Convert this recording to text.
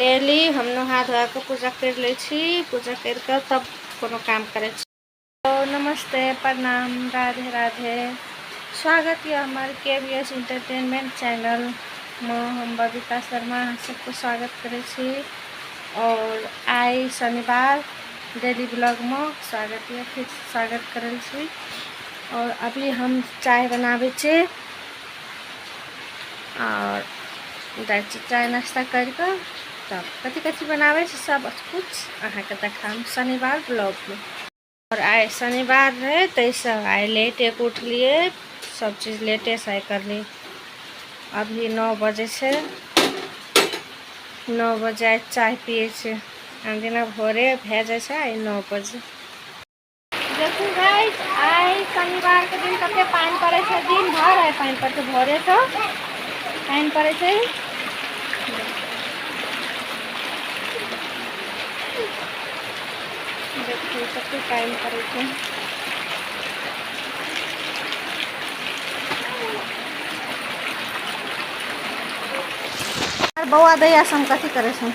Daily हम नहा धोआ के पूजा कर ले छी, पूजा करके तब कोनो काम करे छी। तो नमस्ते, प्रणाम, राधे राधे। स्वागत है हमारे KBS एंटरटेनमेंट चैनल में। हम बबीता शर्मा सबको स्वागत करे छी। और आई शनिवार डेली ब्लॉग में स्वागत है, फिर स्वागत करे छी। और अभी हम चाय बनावे छी और चाय नाश्ता करके तब कथी कथी बनावे छी सब कुछ अहाँ के देखाम शनिवार ब्लॉग में। और आए शनिवार रहे तैसे आए लेटे के उठलिए, सब चीज़ लेटे से कर ली। अभी 9 बजे से 9 बजे चाय पिए छे, दिन भोरे भे जाए छे 9 बजे। देखू गाइस, आई शनिवार के दिन कते पानी पड़े छे, दिन भर है पानी पड़ते, भोरे तो पानी पड़े छे। देखिए कते पानी पड़े छे। बउआ दैया से हम कथी करे छे,